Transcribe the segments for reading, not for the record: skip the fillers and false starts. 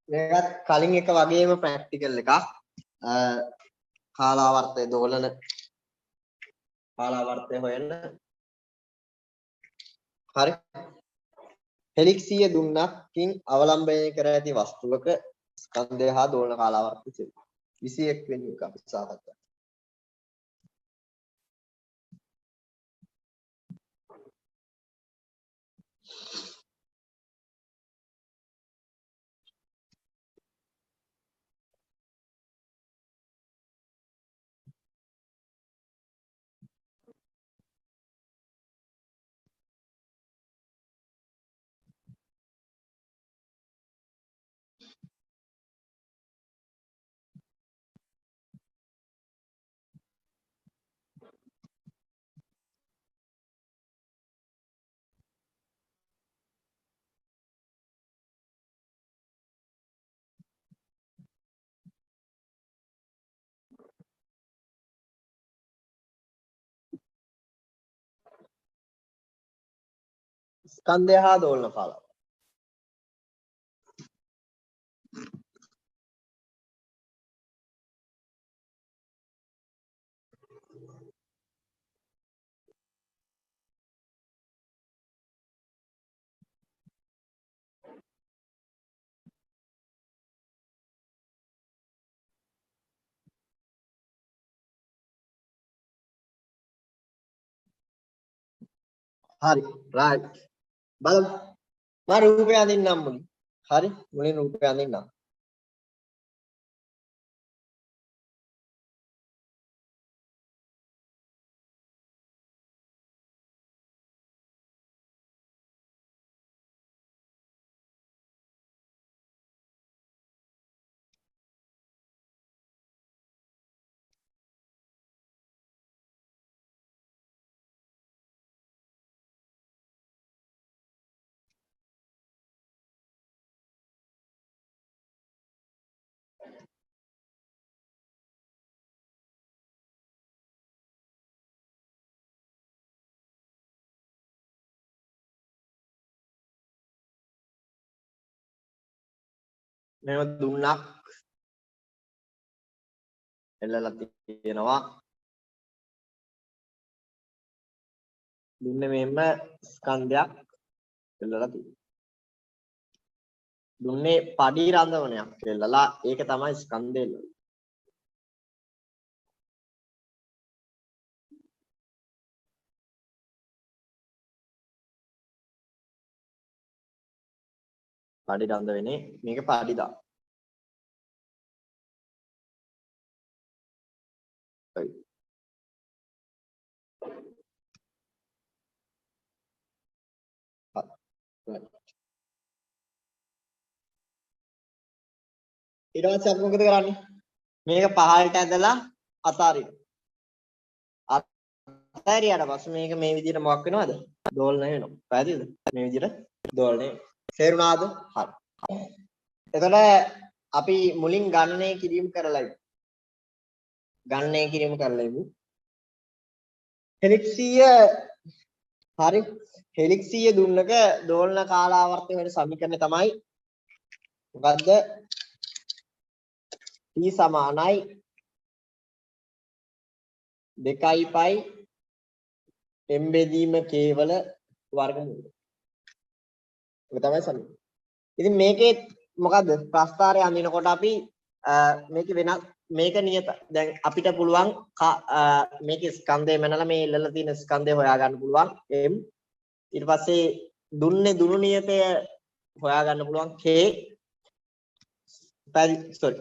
මේකත් කලින් එක වගේම ප්‍රැක්ටිකල් එකක්. කාලාවර්තය දෝලන කාලාවර්තය හොයන්න. හරි. හෙලික්සිය දුන්නකින් අවලම්බනය කර ඇති වස්තුවක ස්කන්ධය හා දෝලන කාලාවර්තය 21 වෙනි එක අපි සාකච්ඡා. ස්කන්ධය හා දෝලන කාලාවර්තය. හරි right බලමු මම රූපය අඳින්නම් මුලින්. හරි මුලින් රූපය අඳින්නම්. මේව දුන්නක් එල්ලලා තියෙනවා. දුන්නේ මෙහෙම ස්කන්ධයක් එල්ලලා තියෙනවා. දුන්නේ පඩි රඳවණයක් එල්ලලා ඒක තමයි ස්කන්ධය එල්ලලා. පඩි රඳවෙන්නේ මේක පඩි දා. හරි. ඊට පස්සේ අපි මොකද කරන්නේ? මේක පහළට ඇදලා අතාරින්න. අතාරියාට පස්සේ මේක මේ විදිහට මොකක් වෙනවද? දෝලණය වෙනවා. පැහැදිලිද? මේ විදිහට දෝලණය. තේරුණාද? හරි. එතකොට අපි මුලින් ගණනය කිරීම කරලා ඉමු. ගණනය කිරීම කරලා ඉමු. හෙලික්සිය හරි. හෙලික්සිය දුන්නක දෝලන කාලාවර්තය වෙන සමීකරණය තමයි මොකද්ද? T සමානයි 2 π m බෙදීම කේවල වර්ගමූලය. ඒක තමයි සමීකරණය. ඉතින් මේකේ මොකද්ද? ප්‍රස්ථාරය අඳිනකොට අපි මේක වෙනස් මේක නියත දැන් අපිට පුළුවන් මේකේ ස්කන්ධය මනලා මේ ඉල්ලලා තියෙන ස්කන්ධය හොයාගන්න පුළුවන් m. ඊට පස්සේ දුන්නේ දුනු නියතය හොයාගන්න පුළුවන් k. sorry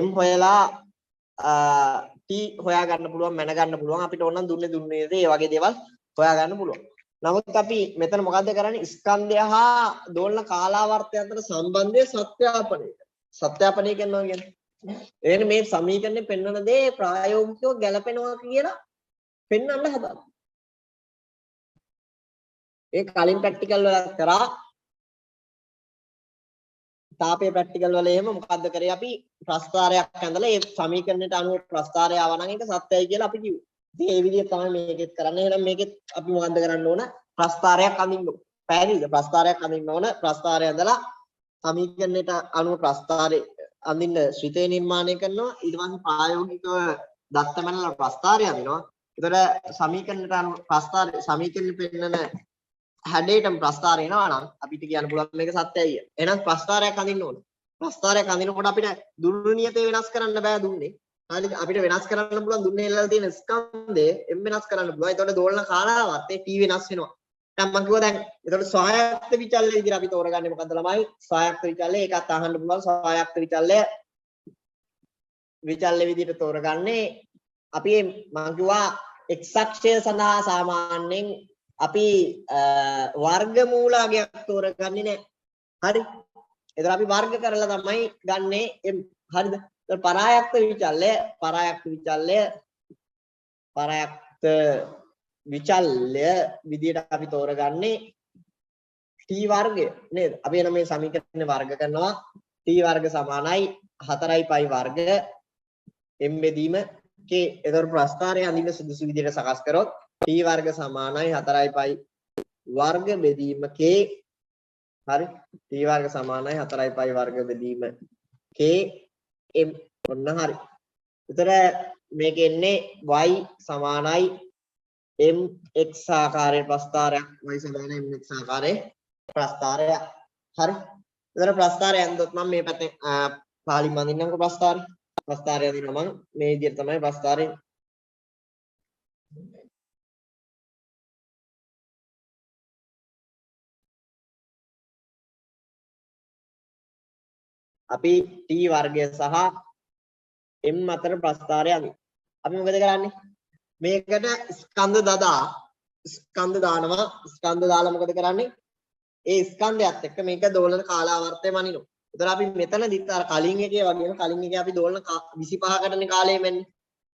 m හොයලා t හොයාගන්න පුළුවන් මැන ගන්න පුළුවන් අපිට ඕන නම් දුන්නේ දුන්නේ ඒ වගේ දේවල් හොයාගන්න පුළුවන්. නමුත් අපි මෙතන මොකද්ද කරන්නේ? ස්කන්ධය හා දෝලන කාලාවර්තය අතර සම්බන්ධය සත්‍යාපනය කරනවා කියන්නේ. එන්නේ මේ සමීකරණය පෙන්වන දේ ප්‍රායෝගිකව ගැලපෙනවා කියලා පෙන්වන්න හදනවා. ඒ කලින් ප්‍රැක්ටිකල් වල කරා තාපයේ ප්‍රැක්ටිකල් වල එහෙම මොකද්ද කරේ අපි ප්‍රස්ථාරයක් ඇඳලා ඒ සමීකරණයට අනුව ප්‍රස්ථාරය ආව නම් ඒක සත්‍යයි කියලා අපි කිව්වා. ඉතින් මේ විදිහට තමයි මේකෙත් කරන්නේ. එහෙනම් මේකෙත් අපි මොකද්ද කරන්න ඕන? ප්‍රස්ථාරයක් අඳින්න ඕන. පැහැදිලිද? ප්‍රස්ථාරයක් අඳින්න ඕන. ප්‍රස්ථාරය ඇඳලා සමීකරණයට අනුව ප්‍රස්ථාරය අඳින්න ශ්‍රිතේ නිර්මාණය කරනවා. ඊට පස්සේ ප්‍රායෝගිකව දත්තමනල ප්‍රස්ථාරය අඳිනවා. ඒතකොට සමීකරණයට අනුව ප්‍රස්ථාරය සමීකරණෙ පෙන්නන හැඩයටම ප්‍රස්ථාරය එනවා නම් අපිට කියන්න පුළුවන් මේක සත්‍යයි. එහෙනම් ප්‍රස්ථාරයක් අඳින්න ඕන. ප්‍රස්ථාරයක් අඳිනකොට අපිට දුර්ණු නියතය වෙනස් කරන්න බෑ දුන්නේ. හරිද? අපිට වෙනස් කරන්න පුළුවන් දුන්නේ ඉල්ලලා තියෙන ස්කන්ධය m වෙනස් කරන්න පුළුවන්. ඒතකොට දෝලන කාලාවර්තේ t වෙනස් වෙනවා. දැන් මම කිව්වා දැන් ඒතකොට ස්වායක්ත විචල්‍ය විදිහට අපි තෝරගන්නේ මොකද්ද ළමයි? ස්වායක්ත විචල්‍ය ඒකත් අහන්න පුළුවන්. ස්වායක්ත විචල්‍ය විදිහට තෝරගන්නේ අපි මම කිව්වා x අක්ෂය සඳහා සාමාන්‍යයෙන් අපි වර්ගමූලයක් තෝරගන්නේ නැහැ. හරි? ඒතර අපි වර්ග කරලා තමයි ගන්නෙ m. හරිද? ඒතර පරායක්ත විචල්‍ය විදිහට අපි තෝරගන්නේ t වර්ගය නේද? අපි එන මේ සමීකරණේ වර්ග කරනවා t වර්ග සමානයි 4pi වර්ග m බෙදීම k. ඒතර ප්‍රස්ථාරය අඳින්න සුදුසු විදිහට සකස් කරොත් t වර්ග සමානයි 4pi වර්ග බෙදීම k. හරි? t වර්ග සමානයි 4pi වර්ග බෙදීම k m. ඔන්න හරි. ඒතර මේක එන්නේ y සමානයි mx ආකාරයේ ප්‍රස්ථාරයක්. y සමානයි mx ආකාරයේ ප්‍රස්ථාරයක්. හරි? ඒතර ප්‍රස්ථාරය ඇන්දොත් මම මේ පැත්තේ පාලින් අඳින්නම්කො ප්‍රස්ථාරය. ප්‍රස්ථාරය අඳිනවා මම මේ විදිහට තමයි ප්‍රස්ථාරය. අපි t වර්ගය සහ m අතර ප්‍රස්ථාරය අඳිනවා. අපි මොකද කරන්නේ? මේකට ස්කන්ධ දානවා. ස්කන්ධ දාලා මොකද කරන්නේ? ඒ ස්කන්ධයත් එක්ක මේක දෝලන කාලාවර්තය මනිනවා. ඒතර අපි මෙතනදිත් අර කලින් එකේ වගේම කලින් එකේ අපි දෝලන 25කටනේ කාලය මෙන්නේ.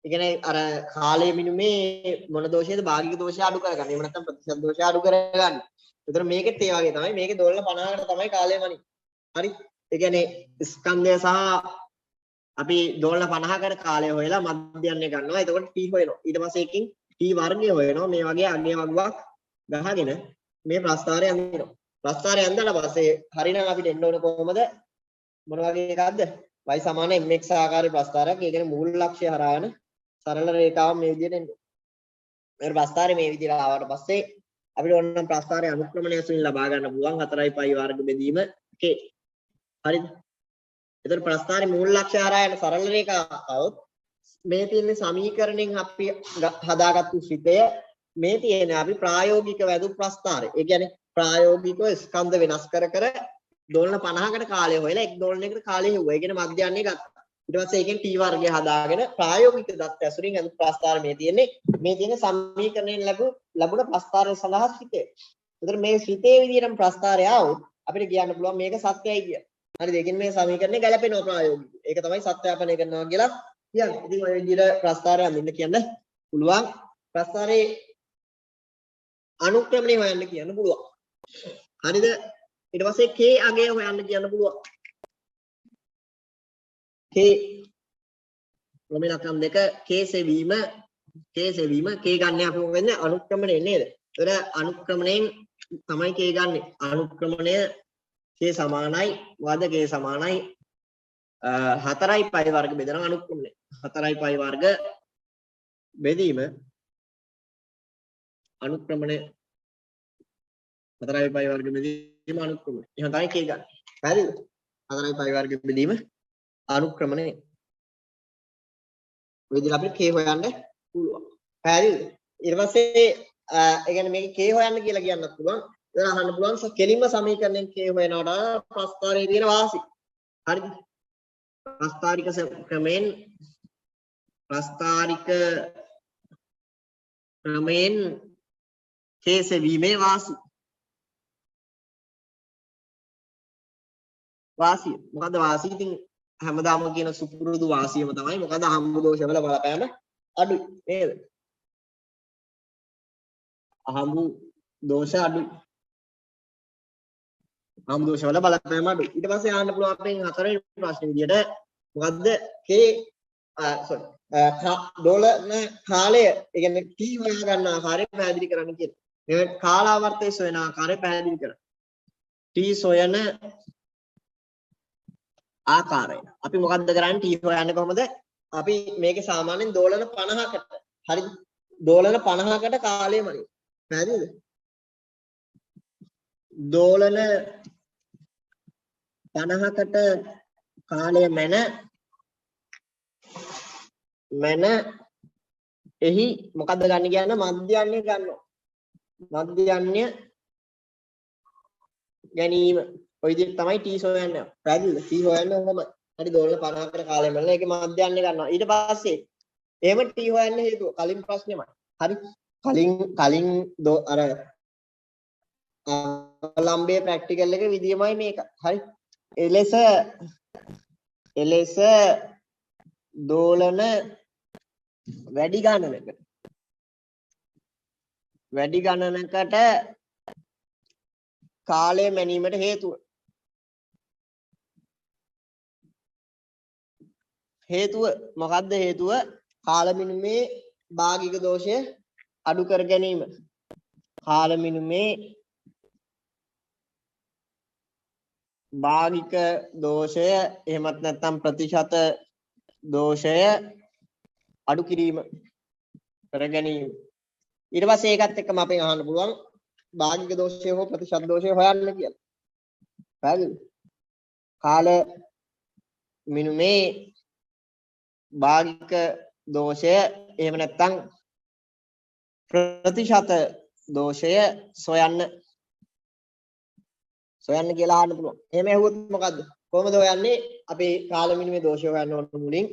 ඒ කියන්නේ අර කාලය මිනුමේ මොන දෝෂයේද භාගික දෝෂය අඩු කරගන්න. එහෙම නැත්නම් ප්‍රතිශත දෝෂය අඩු කරගන්න. ඒතර මේකෙත් ඒ වගේ තමයි. මේකේ දෝලන 50කට තමයි කාලය මනින්නේ. හරි? ඒ කියන්නේ ස්කන්ධය සහ අපි දෝලන 50කට කාලය හොයලා මධ්‍යයන්ය ගන්නවා. එතකොට t හොයනවා. ඊට පස්සේ එකකින් t වර්ගය හොයනවා. මේ වගේ අගය වගුවක් ගහගෙන මේ ප්‍රස්ථාරය අඳිනවා. ප්‍රස්ථාරය අඳලා පස්සේ හරිනම් අපිට එන්න ඕන කොහොමද? මොන වගේ එකක්ද? y සමාන mx ආකාරයේ ප්‍රස්ථාරයක්. ඒ කියන්නේ මූල ලක්ෂ්‍ය හරහා යන සරල රේඛාවක් මේ විදිහට එන්න. මේ ප්‍රස්ථාරය මේ විදිහට ආවට පස්සේ අපිට ඕන ප්‍රස්ථාරයේ අනුක්‍රමණය වශයෙන් ලබා ගන්න පුළුවන් 4pi වර්ග බෙදීම k. හරිද? එතකොට ප්‍රස්ථාරයේ මූල ලක්ෂ්‍ය හරහා යන සරල රේඛාවවත් මේ තියෙන සමීකරණයෙන් අපි හදාගත්තු ශ්‍රිතය මේ තියෙන අපි ප්‍රායෝගික වැදු ප්‍රස්ථාරය. ඒ කියන්නේ ප්‍රායෝගිකව ස්කන්ධ වෙනස් කර දෝලන 50කට කාලය හොයලා එක් දෝලනයකට කාලය හෙව්වා. ඒ කියන්නේ මධ්‍යයන්ය ගත්තා. ඊට පස්සේ ඒකෙන් t වර්ගය හදාගෙන ප්‍රායෝගික දත්ත ඇසුරින් අද ප්‍රස්ථාරය මේ තියෙන සමීකරණයෙන් ලැබුණ ප්‍රස්ථාරය සඳහා ශ්‍රිතය. ඒතර මේ ශ්‍රිතේ විදිහටම ප්‍රස්ථාරය આવොත් අපිට කියන්න පුළුවන් මේක සත්‍යයි කියලා. හරිද? ඒකෙන් මේ සමීකරණය ගැලපෙනවා ප්‍රායෝගිකව. ඒක තමයි සත්‍යාපනය කරනවා කියලා කියන්නේ. ඉතින් ඔය විදිහට ප්‍රස්ථාරය අඳින්න කියන්න පුළුවන්. ප්‍රස්ථාරයේ අනුක්‍රමණය හොයන්න කියන්න පුළුවන්. හරිද? ඊට පස්සේ k අගය හොයන්න කියන්න පුළුවන්. k ප්‍රමේලකම් දෙක k සෙවීම k ගන්න අපි මොකද අනුක්‍රමණය නේද? ඒතර අනුක්‍රමණයෙන් තමයි k ගන්නෙ. අනුක්‍රමණය k සමානයි වද k සමානයි 4pi වර්ග බෙදන අනුක්‍රමණය. 4pi වර්ග බෙදීම අනුක්‍රමණය 4pi වර්ග බෙදීම අනුක්‍රමණය. එහෙනම් තමයි k ගන්න. හරිද? 4pi වර්ග බෙදීම අනුක්‍රමණය. ඔය විදිහට අපිට k හොයන්න පුළුවන්. හරිද? ඊට පස්සේ ඒ කියන්නේ මේක k හොයන්න කියලා කියන්නත් පුළුවන්. ඒක අහන්න පුළුවන් කෙලින්ම සමීකරණයෙන් k හොයනවට ප්‍රස්ථාරයේ තියෙන වාසි. හරිද? ප්‍රස්ථාරික ක්‍රමයෙන් k සෙවීමේ වාසි. වාසිය. මොකද්ද වාසිය? ඉතින් හැමදාම කියන සුපුරුදු වාසියම තමයි මොකද හම්බු දෝෂවල බලපෑම අඩුයි නේද? හම්බු දෝෂ අඩුයි. හම්බු දෝෂවල බලපෑම අඩුයි. ඊට පස්සේ ආන්න පුළුවන් අපෙන් හතරවෙනි ප්‍රශ්නේ විදියට මොකද්ද k දෝලන කාලය ඒ කියන්නේ t හොයා ගන්න ආකාරය පැහැදිලි කරන්න කියලා. මේ කාලාවර්තයේ සොයන ආකාරය පැහැදිලි කරන්න. t සොයන ආකාරය. අපි මොකද්ද කරන්නේ? t හොයන්නේ කොහොමද? අපි මේකේ සාමාන්‍යයෙන් දෝලන 50කට. හරිද? දෝලන 50කට කාලය මනින්. පැහැදිලිද? දෝලන 50කට කාලය මැන එහි මොකද්ද ගන්න කියන මධ්‍යයන්‍ය ගන්නවා. මධ්‍යයන්‍ය ගැනීම. ඔය විදිහට තමයි t හොයන්නේ. පැහැදිලිද? t හොයන්නේ කොහොමද? හරි දෝලන 50කට කාලය මැනලා ඒකේ මධ්‍යයන්‍ය ගන්නවා. ඊට පස්සේ එහෙම t හොයන්න හේතුව කලින් ප්‍රශ්නේමයි. හරි? කලින් අර ලම්බේ ප්‍රැක්ටිකල් එක විදියමයි මේක. හරි? එලෙස දෝලන වැඩි ගණනකට කාලය මැනීමට හේතුව මොකද්ද හේතුව? කාල මිනුමේ භාගික දෝෂය අඩු කර ගැනීම. කාල මිනුමේ භාගික දෝෂය එහෙමත් නැත්නම් ප්‍රතිශත දෝෂය අඩු කිරීම කර ගැනීම. ඊට පස්සේ ඒකත් එක්කම අපෙන් අහන්න පුළුවන් භාගික දෝෂය හෝ ප්‍රතිශත දෝෂය හොයන්න කියලා. හරිද? කාල මිනුමේ භාගික දෝෂය එහෙම නැත්නම් ප්‍රතිශත දෝෂය සොයන්න කියලා අහන්න පුළුවන්. එහෙම ඇහුවොත් මොකද්ද? කොහොමද හොයන්නේ? අපි කාල මිනුමේ දෝෂය හොයන්න ඕන මුලින්.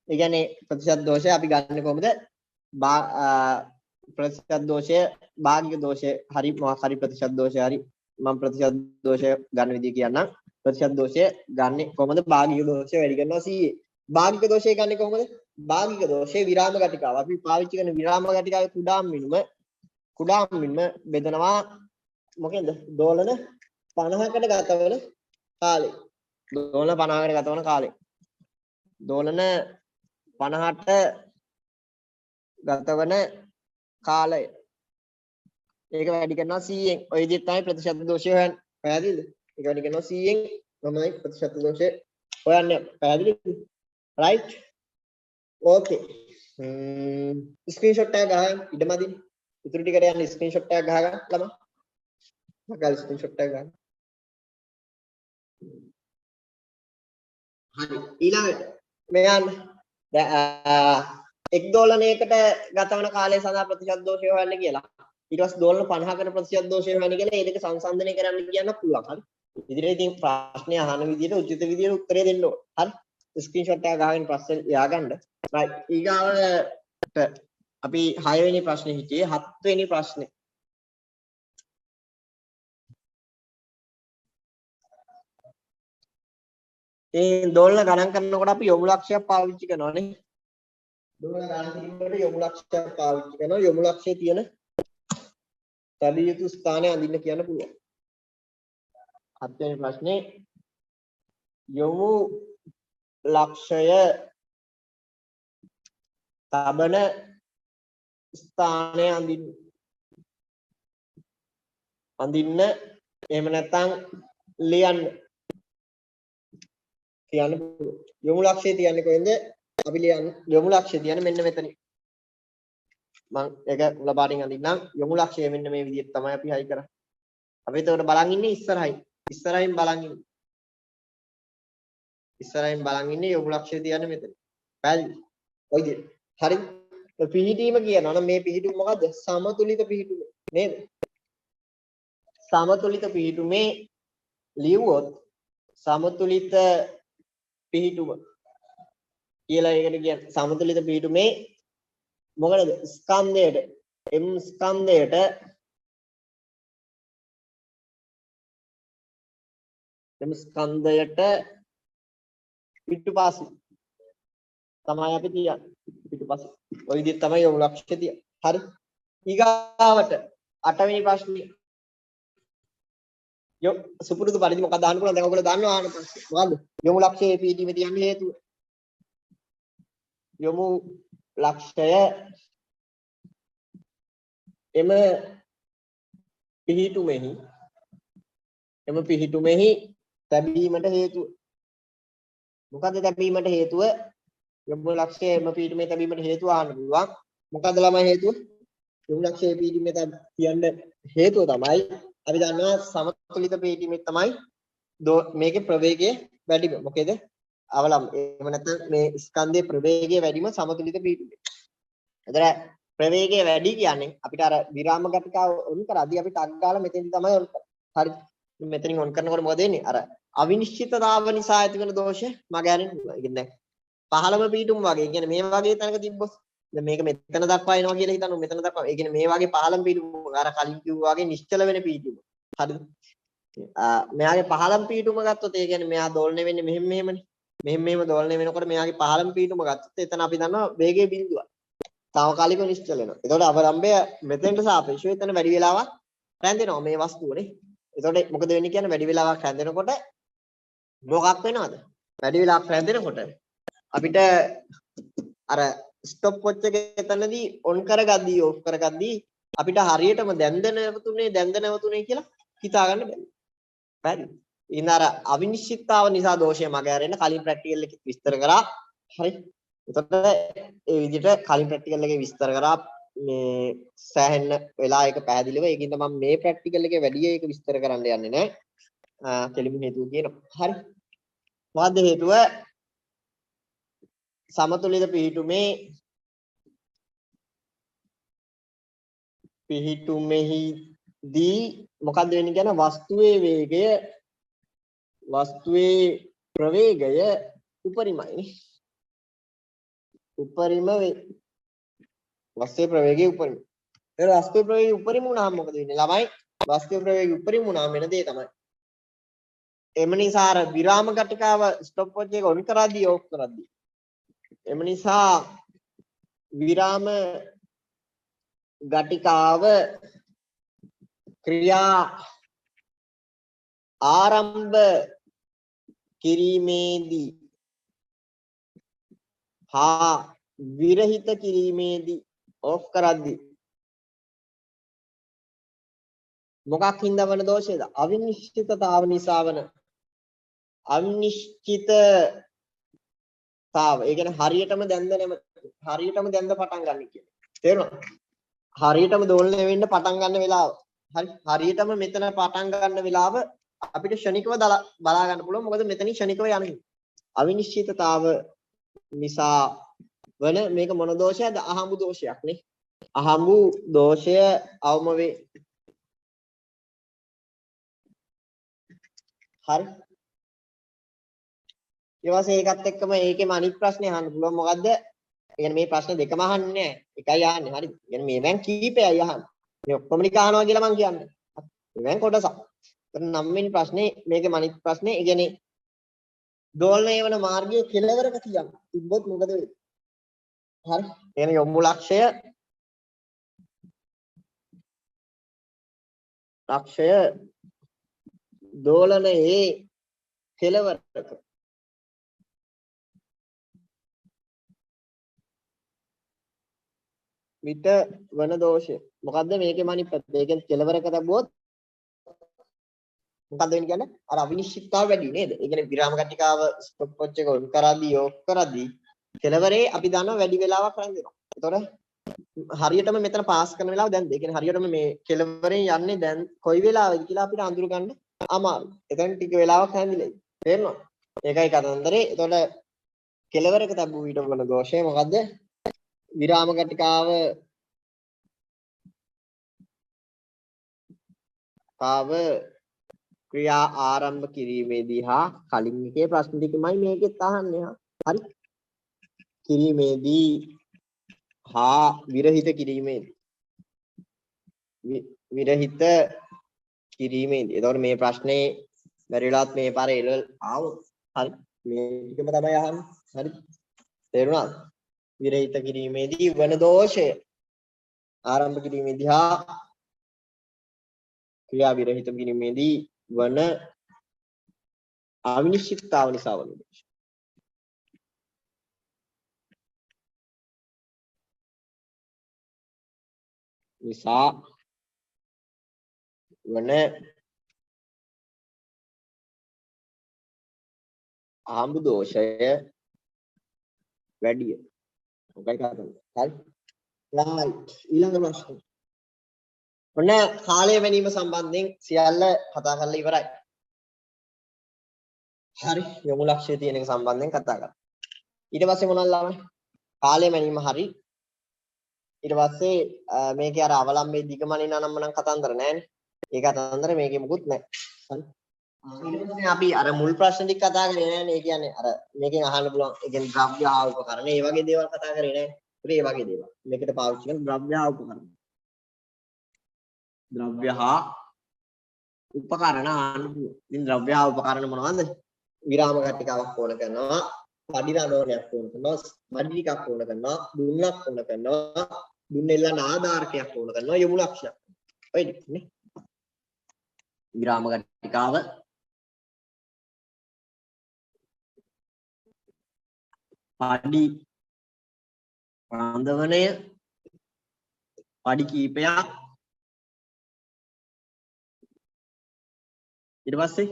ඒ කියන්නේ ප්‍රතිශත දෝෂය අපි ගන්න කොහොමද? ප්‍රතිශත දෝෂය භාගික දෝෂය හරි මොකක් හරි ප්‍රතිශත දෝෂය හරි මම ප්‍රතිශත දෝෂය ගන්න විදිය කියන්නම්. ප්‍රතිශත දෝෂය ගන්න කොහොමද? භාගික දෝෂය වැඩි කරනවා 100. භාගික දෝෂය ගන්න කොහොමද? භාගික දෝෂයේ විරාම ගටිකාව. අපි පාවිච්චි කරන විරාම ගටිකාවේ කුඩාම මිනුම බෙදනවා මොකෙන්ද? දෝලන 50කට ගතවන කාලය. දෝලන 50කට ගතවන කාලය. දෝලන 50ට ගතවන කාලය. ඒක වැඩි කරනවා 100ෙන්. ඔය විදිහට තමයි ප්‍රතිශත දෝෂය හොයන්නේ. පැහැදිලිද? ඒක වැඩි කරනවා 100ෙන් තමයි ප්‍රතිශත දෝෂය හොයන්නේ. පැහැදිලිද? right? okay. ස්ක්‍රීන්ෂොට් එක ගහගන්න ඉඩමදින්. ඉතුරු ටිකට යන්න ස්ක්‍රීන්ෂොට් එක ගහගන්න ළමයි. මගල් ස්ක්‍රීන්ෂොට් එක ගන්න. හරි. ඊළඟට මෙයන් එක් දෝලනයකට ගතවන කාලය සඳහා ප්‍රතිශත දෝෂය හොයන්න කියලා. ඊට පස්සේ දෝලන 50කට ප්‍රතිශත දෝෂය හොයන්න කියලා ඒ දෙක සංසන්දනය කරන්න කියන්න පුළුවන්. හරි. ඉදිරියේ ඉතින් ප්‍රශ්නේ අහන විදිහට උචිත විදිහට උත්තරේ දෙන්න ඕන. හරි. ස්ක්‍රීන්ෂොට් එක ගහගෙන ප්‍රශ්නේ ලියාගන්න. right. ඊගාවට අපි 6 වෙනි ප්‍රශ්නේ හිටියේ 7 වෙනි ප්‍රශ්නේ. ඒ දෝලන ගණන් කරනකොට අපි යොමු ලක්ෂයක් පාවිච්චි කරනවා නේ. දෝලන ගණන් කිරීමට යොමු ලක්ෂයක් පාවිච්චි කරනවා. යොමු ලක්ෂයේ තියෙන තැබිය යුතු ස්ථානය අඳින්න කියන්න පුළුවන්. 7 වෙනි ප්‍රශ්නේ යොමු ලක්ෂය තබන ස්ථානය අඳින්න එහෙම නැත්නම් ලියන්න කියන්න පුළුවන්. යොමු ලක්ෂය තියන්නේ කොහෙන්ද? අපි ලියන්නේ යොමු ලක්ෂය තියන්නේ මෙන්න මෙතන. මම ඒක ලබාරින් අඳින්නම්. යොමු ලක්ෂය මෙන්න මේ විදිහට තමයි අපි හයි කරන්නේ. අපි එතකොට බලන් ඉන්නේ ඉස්සරහින් බලන් ඉන්නේ යොමු ලක්ෂය තියන්නේ මෙතන. පැහැදිලි? ඔය විදිහට. හරි. පිහිටීම කියනවා නම් මේ පිහිටුම මොකද්ද? සමතුලිත පිහිටුම නේද? සමතුලිත පිහිටුමේ ලියුවොත් සමතුලිත පිහිටුම කියලා ඒකට කියන්නේ. සමතුලිත පිහිටුමේ මොකද? ස්කන්ධයට m ස්කන්ධයට පිටුපස තමයි අපි තියන්නේ. පිටුපස. ඔය විදිහට තමයි යොමු ලක්ෂ්‍ය තියන්නේ. හරි. ඊගාවට 8 වෙනි ප්‍රශ්නේ. සුපුරුදු පරිදි මොකක්ද අහන්න පුළුවන්? දැන් ඔයගොල්ලෝ දන්නවා අහන්න ප්‍රශ්නේ. මොකද්ද? යොමු ලක්ෂ්‍යයේ පිහිටීම තියන්නේ හේතුව. යොමු ලක්ෂ්‍ය එම පිහිටුමෙහි තැබීමට හේතුව. මොකද්ද තැබීමට හේතුව? යොමු ලක්ෂයේ එම පීඨමේ තැබීමට හේතුව අහන්න පුළුවන්. මොකද්ද ළමයි හේතුව? යොමු ලක්ෂයේ පීඨමේ තියන්න හේතුව තමයි අපි දන්නවා සමතුලිත පීඨමේ තමයි මේකේ ප්‍රවේගය වැඩිම. මොකේද? අවලම්. එහෙම නැත්නම් මේ ස්කන්ධයේ ප්‍රවේගය වැඩිම සමතුලිත පීඨමේ. එතන ප්‍රවේගය වැඩි කියන්නේ අපිට අර විරාම ගතිකාව ඔන් කරද්දී අපි ටක් ගාලා මෙතෙන්දි තමයි ඔන් කරන්නේ. හරි. මෙතනින් ඔන් කරනකොට මොකද වෙන්නේ? අර අවිනිශ්චිතතාව නිසා ඇතිවන දෝෂය මගහැරෙන්න පුළුවන්. ඒ කියන්නේ පහළම පීඨුම් වගේ. ඒ කියන්නේ මේ වගේ තැනක තිබ්බොත් දැන් මේක මෙතන දක්වා එනවා කියලා හිතන්න මෙතන දක්වා. ඒ කියන්නේ මේ වගේ පහළම පීඨුම් අර කලින් කිව්වා වගේ නිශ්චල වෙන පීඨුම්. හරිද? මෙයාගේ පහළම පීඨුම ගත්තොත් ඒ කියන්නේ මෙයා දෝලණය වෙන්නේ මෙහෙමනේ. මෙහෙම දෝලණය වෙනකොට මෙයාගේ පහළම පීඨුම ගත්තොත් එතන අපි දන්නවා වේගයේ බිඳුවක්. తాවකාලිකව නිශ්චල වෙනවා. එතකොට අවලම්බය මෙතෙන්ට සාපේක්ෂව එතන වැඩි වෙලාවක් රැඳෙනවා මේ වස්තුවනේ. එතකොට මොකද වෙන්නේ කියන්නේ වැඩි වෙලාවක් රැඳෙනකොට මොකක් වෙනවද? වැඩි වෙලාවක් රැඳෙනකොට අපිට අර ස්ටොප් වොච් එක එතනදී ඔන් කරගද්දී ඔෆ් කරගද්දී අපිට හරියටම දැන්ද නැවතුනේ කියලා හිතා ගන්න බැහැ. හරි. ඉතින් අර අවිනිශ්චිතතාව නිසා දෝෂය මගහැරෙන්න කලින් ප්‍රැක්ටිකල් එකේ විස්තර කරා. හරි. එතකොට ඒ විදිහට කලින් ප්‍රැක්ටිකල් එකේ විස්තර කරා මේ සෑහෙන්න වෙලා ඒක පැහැදිලිව. ඒකින්ද මම මේ ප්‍රැක්ටිකල් එකේ වැඩි ඒක විස්තර කරන්න යන්නේ නැහැ. කෙලිම හේතුව කියනවා. හරි. මොකද්ද හේතුව? සමතුලිත පිහිටුමෙහිදී මොකද්ද වෙන්නේ කියන වස්තුවේ වේගය වස්තුවේ ප්‍රවේගය උපරිමයි. වස්තුවේ ප්‍රවේගය උපරිම. ඒක වස්තුවේ ප්‍රවේගය උපරිම වුණාම මොකද වෙන්නේ? ළමයි වස්තුවේ ප්‍රවේගය උපරිම වුණාම වෙන දේ තමයි. එම නිසා අර විරාම ගටිකාව ස්ටොප් වොච් එක ඔන් කරද්දී ඕෆ් කරද්දී. එම නිසා විරාම ගටිකාව ක්‍රියා ආරම්භ කිරීමේදී හා විරහිත කිරීමේදී ඕෆ් කරද්දී මොකක් හින්දා වන දෝෂයද? අවිනිශ්චිතතාව නිසා වන අනිශ්චිතතාව. ඒ කියන්නේ හරියටම දැන්ද පටන් ගන්න කියන්නේ. තේරුණාද? හරියටම දෝලණය වෙන්න පටන් ගන්න වෙලාව. හරි. හරියටම මෙතන පටන් ගන්න වෙලාව අපිට ෂණිකව බලා ගන්න පුළුවන්. මොකද මෙතනින් ෂණිකව යන්නේ. අවිනිශ්චිතතාව නිසා වන මේක මොන දෝෂයක්ද? අහඹු දෝෂයක් නේ. අහඹු දෝෂය අවම වේ. හරි. ඊට පස්සේ ඒකත් එක්කම ඒකෙම අනිත් ප්‍රශ්නේ අහන්න පුළුවන්. මොකද්ද? ඒ කියන්නේ මේ ප්‍රශ්න දෙකම අහන්නේ නැහැ. එකයි අහන්නේ. හරිද? කියන්නේ මේවෙන් කීපයයි අහන්නේ. මේ ඔක්කොම නික අහනවා කියලා මම කියන්නේ. මේවෙන් කොටසක්. එතන 9 වෙනි ප්‍රශ්නේ මේකේ අනිත් ප්‍රශ්නේ. ඒ කියන්නේ දෝලණය වන මාර්ගයේ කෙලවරක තියන්න. තිබ්බොත් මොකද වෙන්නේ? හරි. එහෙනම් යොමු ලක්ෂය දෝලනයේ කෙලවරක විත වන දෝෂය. මොකද්ද මේකේ අනිත් පැත්ත? ඒකෙන් කෙලවරක තිබුවොත් මොකද්ද වෙන්නේ කියන්නේ? අර අවිනිශ්චිතතාව වැඩි නේද? ඒ කියන්නේ විරාම ගටිකාව ස්ටොප් වොච් එක ඔන් කරද්දී ඕෆ් කරද්දී කෙලවරේ අපි දන්නවා වැඩි වෙලාවක් රැඳෙනවා. ඒතකොට හරියටම මෙතන පාස් කරන වෙලාව දැන්ද? ඒ කියන්නේ හරියටම මේ කෙලවරෙන් යන්නේ දැන් කොයි වෙලාවෙද කියලා අපිට අඳුර ගන්න අමාරුයි. එතන ටික වෙලාවක් හැඳිලා. තේරෙනවද? ඒකයි කතන්දරේ. එතකොට කෙලවරක තිබු ඊට වන දෝෂය මොකද්ද? විරාම ගටිකාව ක්‍රියා ආරම්භ කිරීමේදී හා කලින් එකේ ප්‍රශ්න ටිකමයි මේකෙත් අහන්නේ. හරි. කිරීමේදී හා විරහිත කිරීමේදී. විරහිත කිරීමේදී. එතකොට මේ ප්‍රශ්නේ බැරිලාත් මේ පාරේ එළවල් ආවොත් හරි. මේ ටිකම තමයි අහන්නේ. හරි. තේරුණාද? විරහිත කිරීමේදී වන දෝෂය ආරම්භ කිරීමේදී හා ක්‍රියා විරහිත කිරීමේදී වන අවිනිශ්චිතතාව නිසා වන දෝෂය. නිසා වන ආම්බු දෝෂය වැඩි. මොකයි කතාව? හරි. right. ඊළඟ ප්‍රශ්න. ඔන්න කාලය වැනීම සම්බන්ධයෙන් සියල්ල කතා කරලා ඉවරයි. හරි. යොමු ලක්ෂ්‍ය තියෙන එක සම්බන්ධයෙන් කතා කරා. ඊට පස්සේ මොනවද ළමයි? කාලය වැනීම හරි. ඊට පස්සේ මේකේ අර අවලම්බේ දිගමනින නම් කතන්දර නෑනේ. ඒ කතන්දර මේකේ මුකුත් නෑ. හරි. ඊට පස්සේ අපි අර මුල් ප්‍රශ්න ටික කතා කරේ නෑනේ. ඒ කියන්නේ අර මේකෙන් අහන්න පුළුවන් ඒ කියන්නේ ද්‍රව්‍ය හා උපකරණ ඒ වගේ දේවල් කතා කරේ නෑනේ. ඒ වගේ දේවල්. මේකට පාවිච්චි කරන ද්‍රව්‍ය හා උපකරණ. ද්‍රව්‍ය හා උපකරණ අහන්න පුළුවන්. ඉතින් ද්‍රව්‍ය හා උපකරණ මොනවද? විරාම කටිකාවක් ඕන කරනවා. පඩි රඳවනයක් ඕන කරනවා. මඩි ටිකක් ඕන කරනවා. දුන්නක් ඕන කරනවා. දුන්න එල්ලන ආධාරකයක් ඕන කරනවා. යොමු ලක්ෂණ. ඔය නේ. විරාම කටිකාව පඩි රඳවනය පඩි කීපයක් ඊට පස්සේ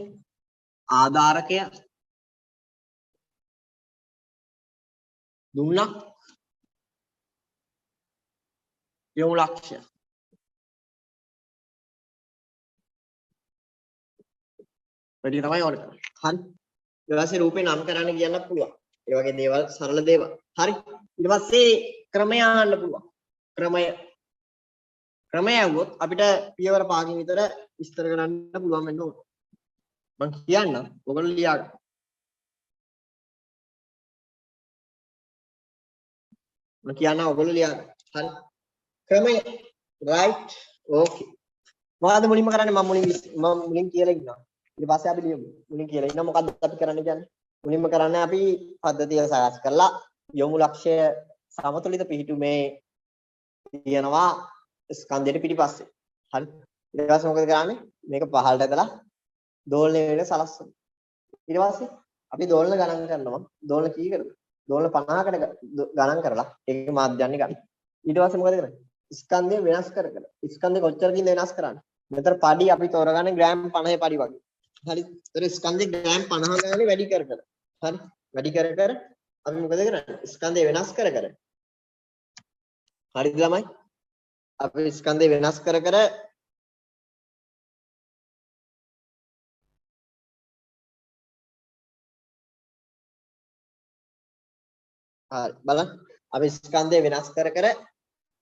ආධාරකය දුන්නක් යොමු ලක්ෂ්‍ය වැඩි තමයි ඕන කරන්නේ. හරි. ඊට පස්සේ රූපේ නම් කරන්න කියන්නත් පුළුවන්. ඒ වගේ දේවල් සරල දේවල්. හරි. ඊට පස්සේ ක්‍රමය අහන්න පුළුවන්. ක්‍රමය આવොත් අපිට පියවර පහකින් විතර විස්තර කරන්න පුළුවන් වෙන්න ඕන. මම කියන්නම්. ඔයගොල්ලෝ ලියා ගන්න. මම කියන්නම් ඔයගොල්ලෝ ලියා ගන්න. හරි. ක්‍රමය right okay. මොකද මුලින්ම කරන්නේ මම මුලින් කියලා ඉන්නවා. ඊට පස්සේ අපි ලියමු. මුලින් කියලා ඉන්නවා මොකද්ද අපි කරන්න කියන්නේ? මුලින්ම කරන්නේ අපි පද්ධතිය සකස් කරලා යොමු ලක්ෂ්‍ය සමතුලිත පිහිටුමේ තියනවා ස්කන්ධයට පිටිපස්සේ. හරි. ඊට පස්සේ මොකද කරන්නේ? මේක පහළට ඇදලා දෝලණය වෙන සලස්වමු. ඊට පස්සේ අපි දෝලන ගණන් කරනවා. දෝලන කීයකටද? දෝලන 50කට ගණන් කරලා ඒකේ මාධ්‍යයන්ි ගන්න. ඊට පස්සේ මොකද කරන්නේ? ස්කන්ධය වෙනස් කර ස්කන්ධය කොච්චරකින්ද වෙනස් කරන්නේ? මෙතන පඩි අපි තෝරගන්නේ ග්‍රෑම් 50 පඩි වගේ. හරි. ඒතර ස්කන්ධය ග්‍රෑම් 50 ගානේ වැඩි කර. හරි. වැඩි කර අපි මොකද කරන්නේ? ස්කන්ධය වෙනස් කර. හරිද ළමයි? අපි ස්කන්ධය වෙනස් කර හරි බලන්න. අපි ස්කන්ධය වෙනස් කර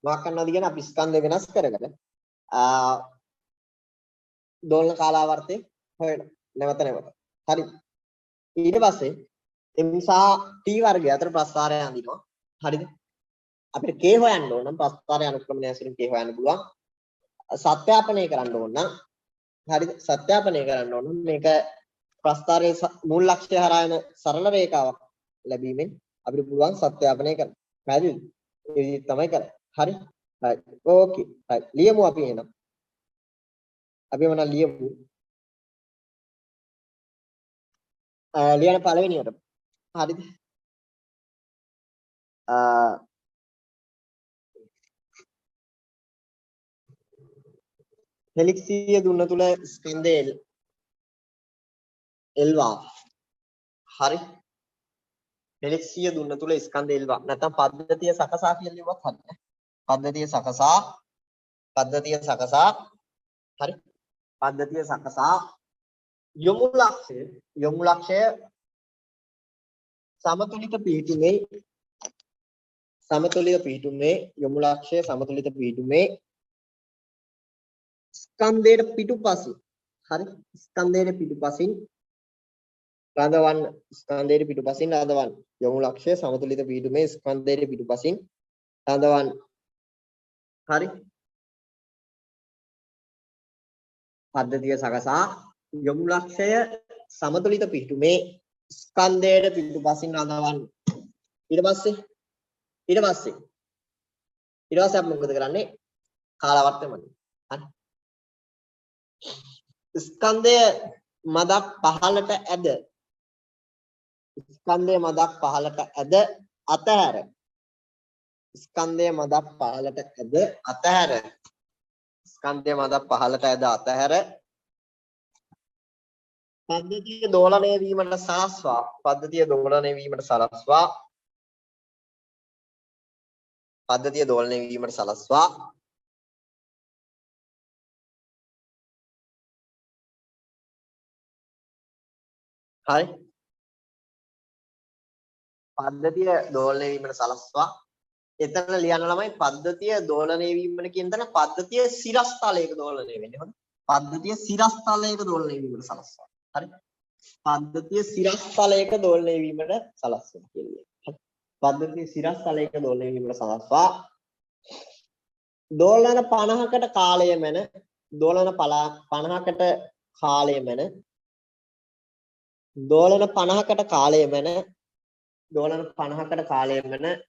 මොකක් කරනවද කියන්නේ අපි ස්කන්ධය වෙනස් කර දෝලන කාලාවර්තය හොයන නැවත. හරි. ඊට පස්සේ m සහ t වර්ගය අතර ප්‍රස්ථාරය අඳිනවා. හරිද? අපිට k හොයන්න ඕන නම් ප්‍රස්ථාරය අනුක්‍රමණය ඇසුරින් k හොයන්න පුළුවන්. සත්‍යාපනය කරන්න ඕන නම් හරිද? සත්‍යාපනය කරන්න ඕන මේක ප්‍රස්ථාරයේ මූල ලක්ෂ්‍ය හරහා යන සරල රේඛාවක් ලැබීමෙන් අපිට පුළුවන් සත්‍යාපනය කරන්න. පැහැදිලිද? ඒ විදිහට තමයි කරන්නේ. හරි? right. okay. right. ලියමු අපි එහෙනම්. අපි මොනවා ලියමු? ලියන පළවෙනියට. හරිද? හෙලික්සිය දුන්න තුල ස්කන්ධය එල්වා. හරි. හෙලික්සිය දුන්න තුල ස්කන්ධය එල්වා. නැත්නම් පද්ධතිය සකසා කියලා ලියුවත් හරියි. පද්ධතිය සකසා හරි. පද්ධතිය සකසා යොමු ලක්ෂය සමතුලිත පිහිටුමේ යොමු ලක්ෂය සමතුලිත පිහිටුමේ ස්කන්ධයට පිටුපසින් හරි ස්කන්ධයට පිටුපසින් රඳවන්න යොමු ලක්ෂය සමතුලිත පිහිටුමේ ස්කන්ධයට පිටුපසින් රඳවන්න. හරි. පද්ධතිය සකසා යොමු ලක්ෂය සමතුලිත පිහිටුමේ ස්කන්ධයට පිටුපසින් රඳවන්න. ඊට පස්සේ අපි මොකද කරන්නේ? කාලාවර්තය මත. හරි. ස්කන්ධය මදක් පහළට ඇද අතහැර පද්ධතිය දෝලණය වීමට සලස්වා පද්ධතිය දෝලණය වීමට සලස්වා පද්ධතිය දෝලණය වීමට සලස්වා හරි පද්ධතිය දෝලණය වීමට සලස්වා එතන ලියන්න ළමයි පද්ධතිය දෝලණය වීමට කියන තැන පද්ධතිය සිරස්තලයක දෝලණය වෙන්නේ හොඳ පද්ධතිය සිරස්තලයක දෝලණය වීමට සලස්වා හරි පද්ධතිය සිරස්තලයක දෝලණය වීමට සලස්වා කියන්නේ පද්ධතිය සිරස්තලයක දෝලණය වීමට සලස්වා දෝලන 50කට කාලය මැන දෝලන 50කට කාලය මැන දෝලන 50කට කාලය මැන දෝලන 50කට කාලය මැන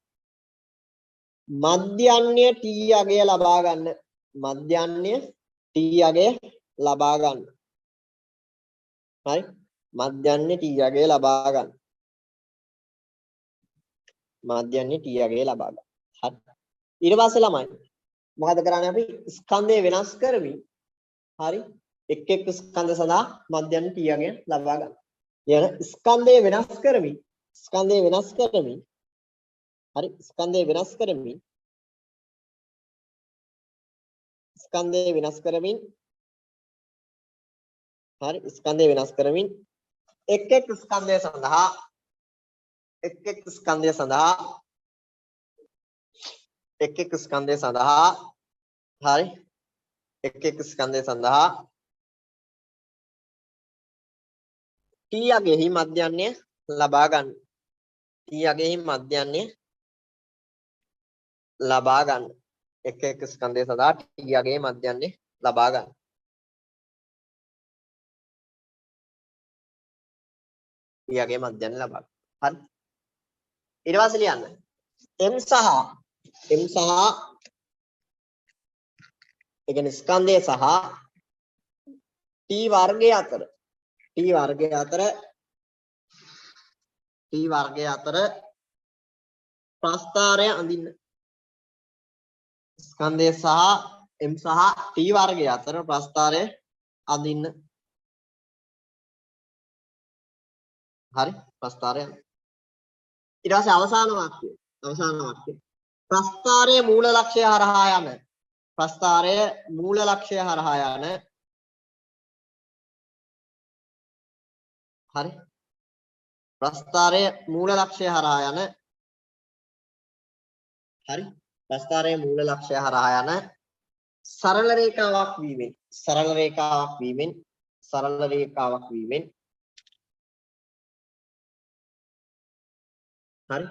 මධ්‍යන්‍ය T අගය ලබා ගන්න මධ්‍යන්‍ය T අගය ලබා ගන්න හරි මධ්‍යන්‍ය T අගය ලබා ගන්න මධ්‍යන්‍ය T අගය ලබා ගන්න හරි ඊට පස්සේ ළමයි මොකද කරන්නේ අපි ස්කන්ධය වෙනස් කරමින් හරි එක් එක් ස්කන්ධ සඳහා මධ්‍යන්‍ය T අගය ලබා ගන්න යන ස්කන්ධය වෙනස් කරමින් හරි ස්කන්ධය වෙනස් කරමින් හරි ස්කන්ධය වෙනස් කරමින් එක් එක් ස්කන්ධය සඳහා හරි එක් එක් ස්කන්ධය සඳහා T අගෙහි මධ්‍යන්‍ය ලබා ගන්න T අගෙහි මධ්‍යන්‍ය ලබා ගන්න එක් එක් ස්කන්ධය සඳහා T අගෙහි මධ්‍යන්‍ය ලබා ගන්න T අගෙහි මධ්‍යන්‍ය ලබා ගන්න හරි ඊට පස්සේ ලියන්න M සහ ඒ කියන්නේ ස්කන්ධය සහ T වර්ගය අතර ප්‍රස්ථාරය අඳින්න ස්කන්ධය සහ M සහ T වර්ගය අතර ප්‍රස්ථාරය අඳින්න හරි ප්‍රස්ථාරය ඊට පස්සේ අවසාන වාක්‍යය ප්‍රස්ථාරයේ මූල ලක්ෂ්‍ය හරහා යන හරි ප්‍රස්ථාරයේ මූල ලක්ෂ්‍ය හරහා යන හරි ප්‍රස්ථාරයේ මූල ලක්ෂ්‍ය හරහා යන සරල රේඛාවක් වීමෙන් හරි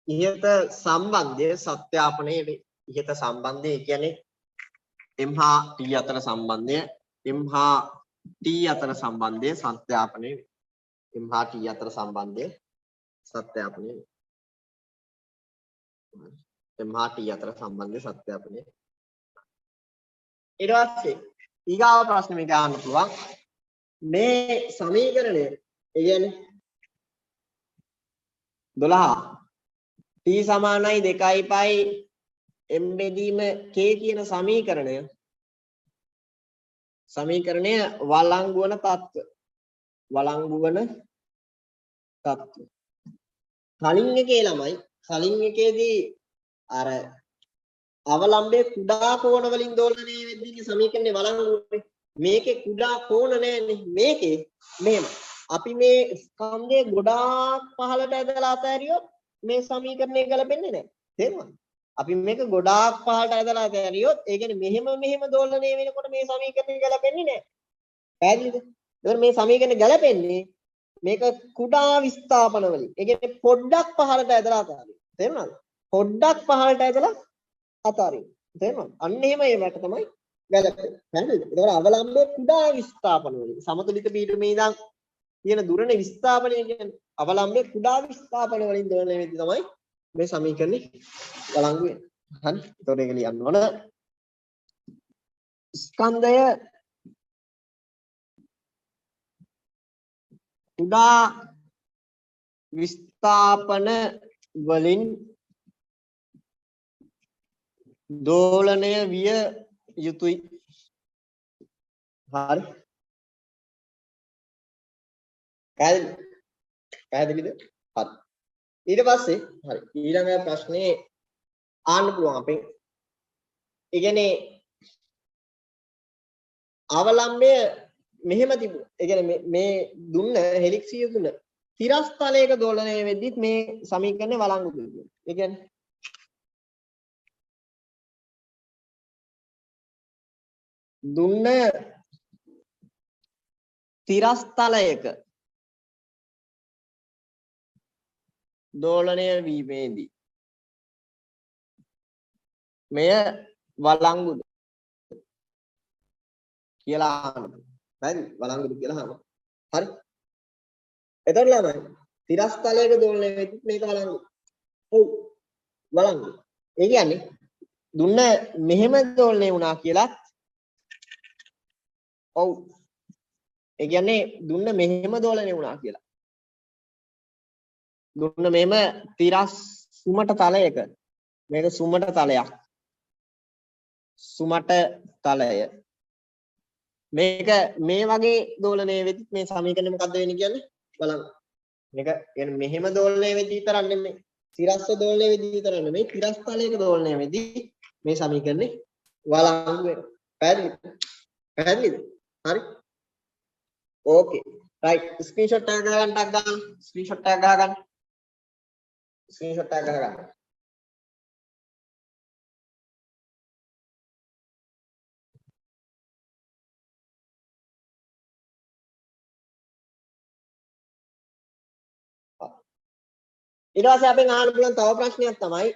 ඉහත සම්බන්ධය සත්‍යාපනය වේ ඉහත සම්බන්ධය කියන්නේ M හා T අතර සම්බන්ධය සත්‍යාපනය වේ M හා T අතර සම්බන්ධය සත්‍යාපනය වේ M හා T අතර සම්බන්ධය සත්‍යාපනය ඊට පස්සේ ඊගාව ප්‍රශ්න මේක අහන්න පුළුවන් මේ සමීකරණය ඒ කියන්නේ 12 T සමානයි 2 පයි m බෙදීම k කියන සමීකරණය වළංගු වන තත්ත්ව කලින් එකේදී අර අවලම්බයේ කුඩා කෝණ වලින් දෝලණය වෙද්දී සමීකරණේ වළංගු වෙන්නේ මේකේ කුඩා කෝණ නැන්නේ මේකේ මෙහෙම අපි මේ ස්කන්ධය ගොඩාක් පහළට ඇදලා අතහැරියොත් මේ සමීකරණය ගැලපෙන්නේ නැහැ තේරුණාද අපි මේක ගොඩාක් පහළට ඇදලා අතහැරියොත් ඒ කියන්නේ මෙහෙම දෝලණය වෙනකොට මේ සමීකරණය ගැලපෙන්නේ නැහැ පැහැදිලිද එතකොට මේ සමීකරණය ගැලපෙන්නේ මේක කුඩා විස්ථාපන වලින් ඒ කියන්නේ පොඩ්ඩක් පහළට ඇදලා අතහරින්න තේරුණාද පොඩ්ඩක් පහළට ඇදලා අතහරින්න තේරුණාද අන්න එහෙම ඒවට තමයි ගැලපෙන්නේ පැහැදිලිද එතකොට අවලම්බයේ කුඩා විස්ථාපන වලින් සමතුලිත පීඨමේ ඉඳන් තියෙන දුරනේ විස්ථාපනය කියන්නේ අවලම්බයේ කුඩා විස්ථාපන වලින් දෝලණය වෙද්දී තමයි මේ සමීකරණේ වළංගු වෙන්නේ හරි එතකොට ඒක ලියන්න ඕන ස්කන්ධය කුඩා විස්ථාපන වලින් දෝලණය විය යුතුයි හරි. පැහැදිලිද? හරි. ඊට පස්සේ හරි ඊළඟ ප්‍රශ්නේ ආන්න පුළුවන් අපෙන්. ඒ කියන්නේ අවලම්බය මෙහෙම තිබුණා. ඒ කියන්නේ මේ දුන්න හෙලික්සිය දුන්න තිරස්තලයක දෝලණය වෙද්දිත් මේ සමීකරණය වළංගු වෙනවා. ඒ කියන්නේ දුන්න තිරස්තලයක දෝලණය වීමේදී මෙය වළංගුද කියලා අහනවා. හරි වළංගුද කියලා අහනවා. හරි. එතකොට ළමයි තිරස්තලයක දෝලණය වෙද්දි මේක වළංගු. ඔව් වළංගු. ඒ කියන්නේ දුන්න මෙහෙම දෝලණය වුණා කියලා ඔව්. ඒ කියන්නේ දුන්න මෙහෙම දෝලණය වුණා කියලා. දුන්න මෙහෙම තිරස් සුමට තලයක මේක සුමට තලයක්. සුමට තලය. මේක මේ වගේ දෝලණය වෙද්දි මේ සමීකරණය මොකද්ද වෙන්නේ කියන්නේ? බලන්න. මේක කියන්නේ මෙහෙම දෝලණය වෙද්දි විතරක් නෙමෙයි. තිරස්ව දෝලණය වෙද්දි විතරක් නෙමෙයි. තිරස් තලයක දෝලණය වෙද්දි මේ සමීකරණේ වළංගු වෙනවා. පැහැදිලිද? පැහැදිලිද? හරි. ඕකේ. රයිට්. ස්ක්‍රීන්ෂොට් එක ගන්න ටක් ගන්න. ස්ක්‍රීන්ෂොට් එක ගහගන්න. ස්ක්‍රීන්ෂොට් එක ගහගන්න. ඊට පස්සේ අපෙන් අහන්න පුළුවන් තව ප්‍රශ්නයක් තමයි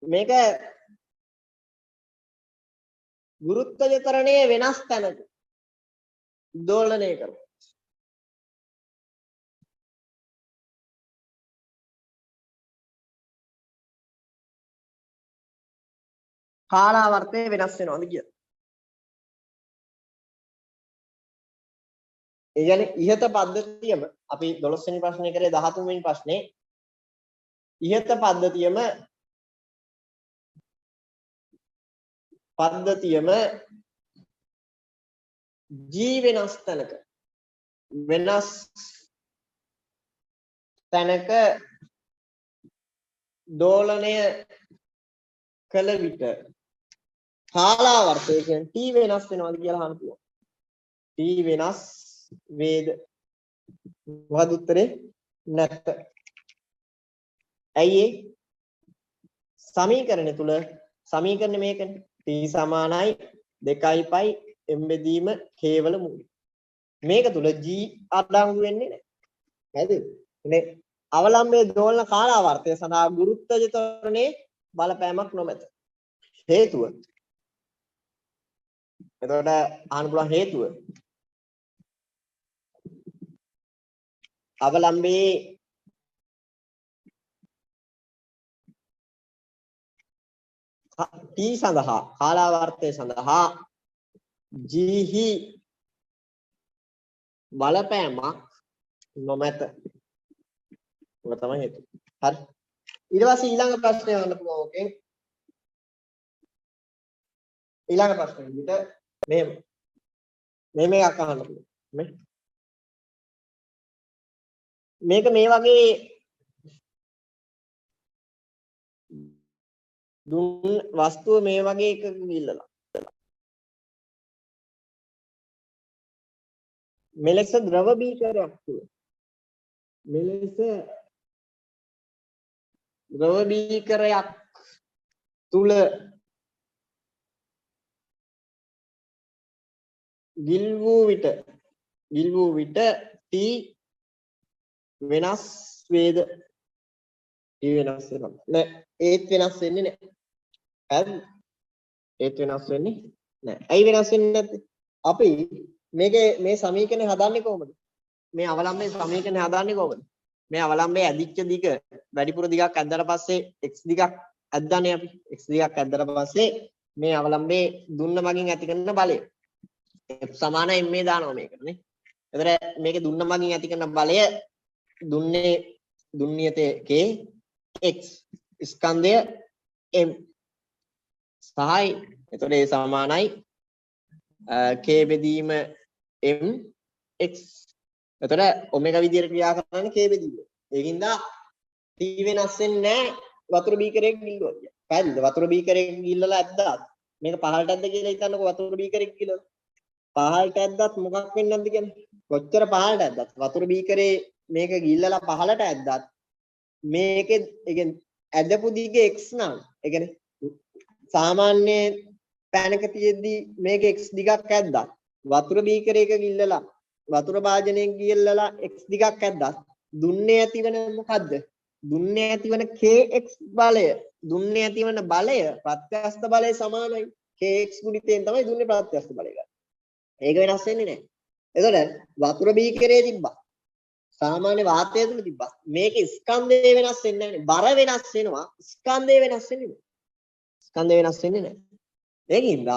මේක ගුරුත්වජ ත්වරණයේ වෙනස් තැනක දෝලණය කරනවා. කාලාවර්තය වෙනස් වෙනවද කියලා. ඒ කියන්නේ ඉහත පද්ධතියම අපි 12 වෙනි ප්‍රශ්නේ කරේ 13 වෙනි ප්‍රශ්නේ ඉහත පද්ධතියම G වෙනස් තැනක දෝලණය කළ විට කාලාවර්තය කියන්නේ T වෙනස් වෙනවද කියලා අහන්න පුළුවන්. T වෙනස් වේද? මොකද උත්තරේ? නැත්ත. ඇයි ඒ? සමීකරණය තුල සමීකරණ මේකනේ. T සමානයි 2 පයි m බෙදීම කේවල මූලය. මේක තුල G අඩංගු වෙන්නේ නැහැ. හරිද? ඉතින් අවලම්බයේ දෝලන කාලාවර්තය සඳහා ගුරුත්වජ ත්වරණයේ බලපෑමක් නොමැත. හේතුව. එතකොට අහන්න පුළුවන් හේතුව. අවලම්බයේ T සඳහා කාලාවර්තය සඳහා G හි බලපෑමක් නොමැත. ඔක තමයි හේතුව. හරි. ඊට පස්සේ ඊළඟ ප්‍රශ්නය අහන්න පුළුවන් ඕකෙන්. ඊළඟ ප්‍රශ්නේ විදිහට මේක අහන්න පුළුවන්. මේක මේ වගේ දුන් වස්තුව මේ වගේ එකක ගිල්ලලා මෙලෙස ද්‍රව බීකරයක් තුල ගිල් වූ විට T වෙනස් වේද? T වෙනස් වෙනවා. නෑ ඒත් වෙනස් වෙන්නේ නෑ. හරි. ඒත් වෙනස් වෙන්නේ නෑ. ඇයි වෙනස් වෙන්නේ නැත්තේ? අපි මේ සමීකරණය හදන්නේ කොහොමද? මේ අවලම්බයේ සමීකරණය හදන්නේ කොහොමද? මේ අවලම්බයේ ඇදිච්ච දිග වැඩිපුර දිගක් ඇද්දාට පස්සේ x දිගක් ඇද්දානේ අපි. x දිගක් ඇද්දාට පස්සේ මේ අවලම්බයේ දුන්න මගින් ඇති කරන බලය F සමානයි මේ දානවා මේකට නේ. එතකොට මේකේ දුන්න මගින් ඇති කරන බලය දුන්නියතේ k x ස්කන්ධය m සහයි. එතකොට ඒ සමානයි k බෙදීම m x. එතකොට ඔමෙගා විදියට ක්‍රියා කරන්නේ k බෙදීම. ඒකින්ද t වෙනස් වෙන්නේ නැහැ වතුර බීකරයක ගිල්ලුවා කියන්නේ. පැහැදිලිද? වතුර බීකරයක ගිල්ලලා ඇද්දා. මේක පහළට ඇද්ද කියලා හිතන්නකෝ වතුර බීකරයක ගිල්ලලා. පහළට ඇද්දත් මොකක් වෙන්නේ නැද්ද කියන්නේ? කොච්චර පහළට ඇද්දත් වතුර බීකරේ මේක ගිල්ලලා පහළට ඇද්දත් මේකේ ඒ කියන්නේ ඇදපු දිගේ x නම් ඒ කියන්නේ සාමාන්‍ය පැනක තියෙද්දි මේක x දිගක් ඇද්දා වතුර බීකරයක ගිල්ලලා වතුර භාජනයක ගිල්ලලා x දිගක් ඇද්දා දුන්නේ ඇතිවන මොකද්ද දුන්නේ ඇතිවන kx බලය දුන්නේ ඇතිවන බලය ප්‍රත්‍යස්ත බලය සමානයි kx ගුණිතයෙන් තමයි දුන්නේ ප්‍රත්‍යස්ත බලය ගන්න. ඒක වෙනස් වෙන්නේ නැහැ. එතකොට වතුර බීකරයේ තිබ්බා සාමාන්‍ය වාතය තුල තිබ්බා මේක ස්කන්ධය වෙනස් වෙන්නේ නැහැ. බර වෙනස් වෙනවා ස්කන්ධය වෙනස් වෙන්නේ නැහැ. ස්කන්ධය වෙනස් වෙන්නේ නැහැ. ඒකින්ද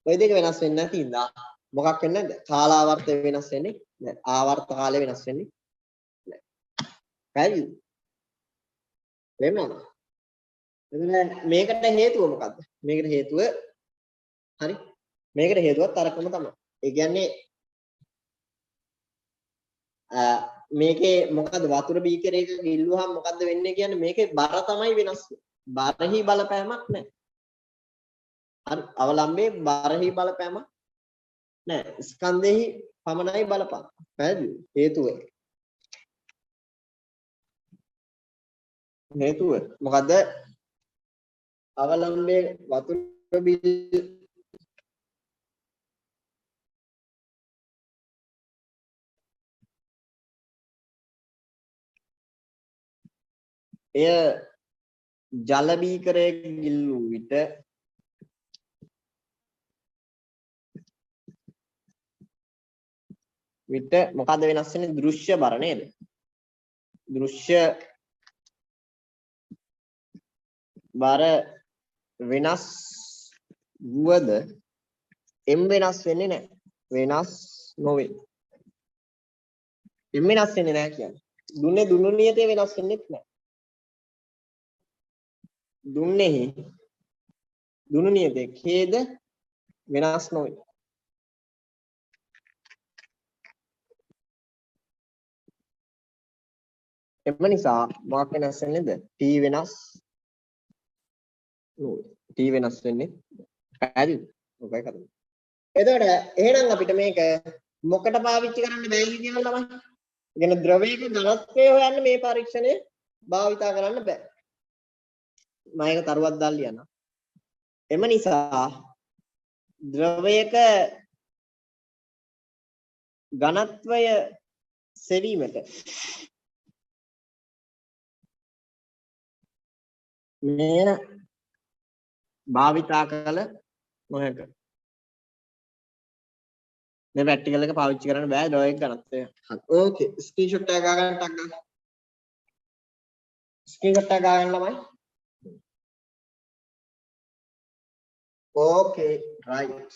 ඔය දෙක වෙනස් වෙන්නේ නැති ඉඳා මොකක් වෙන්නේ නැද්ද? කාලාවර්තය වෙනස් වෙන්නේ නැහැ. ආවර්ත කාලය වෙනස් වෙන්නේ නැහැ. හරි. වෙනවා. එතන මේකට හේතුව මොකද්ද? මේකට හේතුව හරි. මේකට හේතුවත් අරකම තමයි. ඒ කියන්නේ මේකේ මොකද්ද වතුර බීකරයක ගිල්ලුවාම මොකද්ද වෙන්නේ කියන්නේ මේකේ බර තමයි වෙනස් වෙන්නේ. බරෙහි බලපෑමක් නැහැ. හරි අවලම්බේ බරෙහි බලපෑමක් නැහැ. ස්කන්ධෙහි පමණයි බලපාන. පැහැදිලිද? හේතුව මොකද්ද? අවලම්බේ වතුර බිල් එය ජල බීකරයක ගිල්ලූ විට මොකද වෙනස් වෙන්නේ? දෘශ්‍ය බර නේද? දෘශ්‍ය බර වෙනස් වුවද m වෙනස් වෙන්නේ නැහැ. වෙනස් නොවේ. m වෙනස් වෙන්නේ නැහැ කියන්නේ. දුන්නේ දුන්නු නියතේ වෙනස් වෙන්නේ නැහැ. දුන්නේහි දුන්නු නියතේ ඛේද වෙනස් නොවේ. එම නිසා මොකක් වෙනස් වෙන්නේද? t වෙනස් නොවේ. t වෙනස් වෙන්නේ පැහැදිලිද? ඔකයි කතාව. එතකොට එහෙනම් අපිට මේක මොකට පාවිච්චි කරන්න බැහැ කියන ළමයි. ඉගෙන ද්‍රවයක ඝනත්වය හොයන්න මේ පරීක්ෂණය භාවිතා කරන්න බෑ. මම ඒක තරුවක් දාලා ලියනවා. එම නිසා ද්‍රවයක ඝනත්වය සෙවීමට මෙය භාවිතා කළ නොහැක. මේ ප්‍රැක්ටිකල් එක පාවිච්චි කරන්න බෑ ද්‍රවයක ඝනත්වය. ඕකේ ස්ක්‍රීන්ෂොට් එක ගන්න ටක් ගන්න. ස්ක්‍රීන්ෂොට් එක ගන්න ළමයි. ඕකේ රයිට්.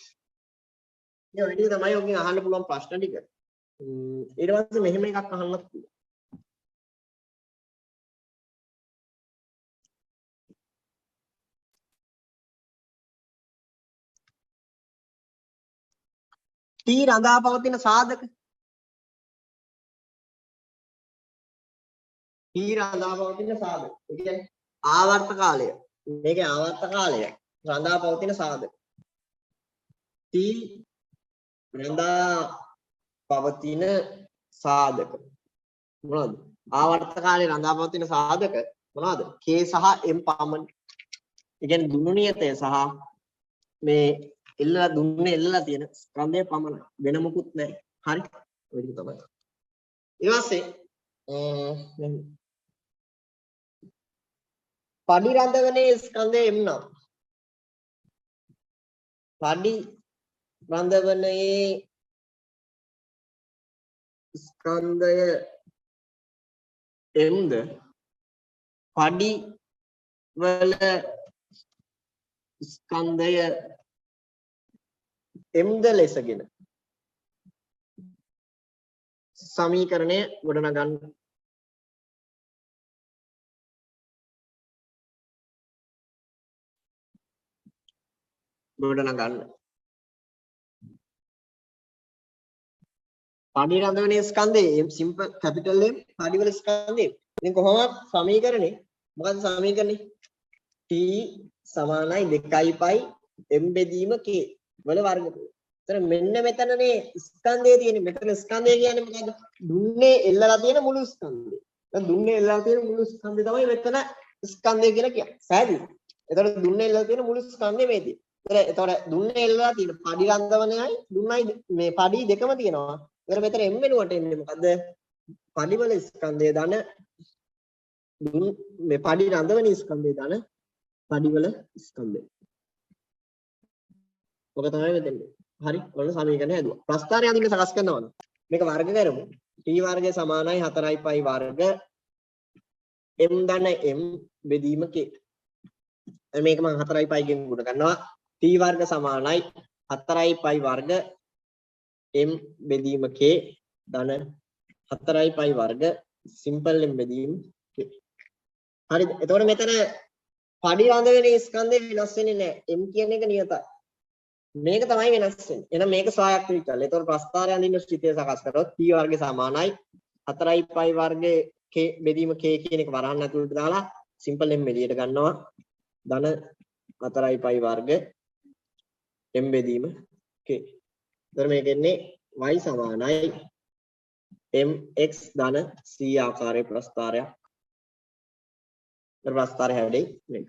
මේ විදිහ තමයි ඔයගෙන් අහන්න පුළුවන් ප්‍රශ්න ටික. ඊට පස්සේ මෙහෙම එකක් අහන්නත් පුළුවන්. T රඳා පවතින සාධක. T රඳා පවතින සාධක. ඒ කියන්නේ ආවර්ත කාලය. මේකේ ආවර්ත කාලය රඳා පවතින සාධක. T රඳා පවතින සාධක මොනවද? ආවර්ත කාලේ රඳා පවතින සාධක මොනවද? K සහ M පමණයි. ඒ කියන්නේ දුන්නු නියතය සහ මේ එල්ලලා දුන්නේ එල්ලලා තියෙන ස්කන්ධය පමණයි. වෙන මොකුත් නැහැ. හරි? ඔය ටික තමයි. ඊට පස්සේ පඩි රඳවනේ ස්කන්ධය M නම්. පඩි රඳවනේ ස්කන්ධය M ද පඩි වල ස්කන්ධය M ද ලෙසගෙන සමීකරණය ගොඩනගන්න. පඩි රඳවන ස්කන්ධේ M simple capital M පඩි වල ස්කන්ධේ. ඉතින් කොහොමද සමීකරණේ? මොකද්ද සමීකරණේ? T සමානයි 2 pi m බෙදීම k වල වර්ගමූලය. එතන මෙන්න මෙතනනේ ස්කන්ධය තියෙන්නේ. මෙතන ස්කන්ධය කියන්නේ මොකද්ද? දුන්නේ එල්ලලා තියෙන මුළු ස්කන්ධය. දැන් දුන්නේ එල්ලලා තියෙන මුළු ස්කන්ධය තමයි මෙතන ස්කන්ධය කියලා කියන්නේ. පැහැදිලිද? එතකොට දුන්නේ එල්ලලා තියෙන මුළු ස්කන්ධය මේ තියෙන්නේ. එතකොට දුන්නේ එල්ලලා තියෙන පඩි රඳවනයයි දුන්නයි මේ පඩි දෙකම තියෙනවා. එතකොට මෙතන m වෙනුවට එන්නේ මොකද්ද? පඩි වල ස්කන්ධය ධන මේ පඩි රඳවන ස්කන්ධය ධන පඩි වල ස්කන්ධය. ඔක තමයි මෙතෙන්. හරි. ඔන්න සමීකරණය හැදුවා. ප්‍රස්ථාරය අදින්න සකස් කරනවා. මේක වර්ග කරමු. t වර්ගය සමානයි 4 pi වර්ග m ධන m බෙදීම k. මේක මම 4 pi ගෙන් ගුණ කරනවා. t වර්ග සමානයි 4 pi වර්ග m බෙදීම k ධන 4 pi වර්ග simple m බෙදීම k. හරිද? එතකොට මෙතන පඩි රඳවන ස්කන්ධය වෙනස් වෙන්නේ නැහැ. m කියන එක නියතයි. මේක තමයි වෙනස් වෙන්නේ. එහෙනම් මේක ස්වායක්ත විකල්ප. එතකොට ප්‍රස්ථාරය අඳින්න ස්ථිතිය සකස් කරොත් t වර්ගය සමානයි 4 pi වර්ගයේ k බෙදීම k කියන එක වරහන් ඇතුළට දාලා simple m එළියට ගන්නවා. ධන 4 pi වර්ග m බෙදීම k. එතකොට මේක එන්නේ y සමානයි mx ධන c ආකාරයේ ප්‍රස්ථාරයක්. එතකොට ප්‍රස්ථාරය හැදෙයි මේක.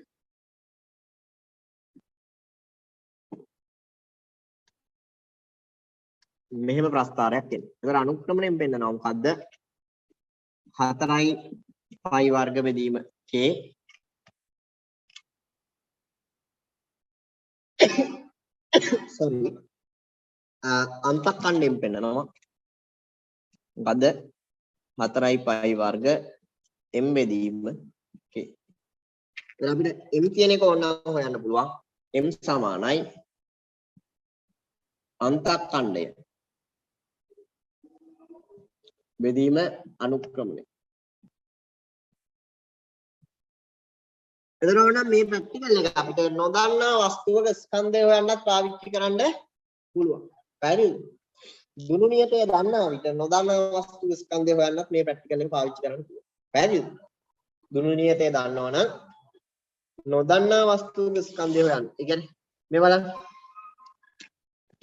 මෙහෙම ප්‍රස්ථාරයක් එන්නේ. ඒතර අනුක්‍රමණයෙන් පෙන්නනවා මොකද්ද? 4 pi වර්ග බෙදීම k sorry අන්තක්ඛණ්ඩයෙන් පෙන්නනවා මොකද්ද? 4 pi වර්ග m බෙදීම k. එතන අපිට m කියන එක ඕනනම් හොයන්න පුළුවන්. m සමානයි අන්තක්ඛණ්ඩය බෙදීම අනුක්‍රමණය. එතකොට මේ ප්‍රැක්ටිකල් එක අපිට නොදන්නා වස්තුවක ස්කන්ධය හොයන්නත් පාවිච්චි කරන්න පුළුවන්. පැහැදිලිද? දුනු නියතය දන්නා විට නොදන්නා වස්තුවක ස්කන්ධය හොයන්නත් මේ ප්‍රැක්ටිකල් එක පාවිච්චි කරන්න පුළුවන්. පැහැදිලිද? දුනු නියතය දන්නවනම් නොදන්නා වස්තුවක ස්කන්ධය හොයන්න. ඒ කියන්නේ මේ බලන්න.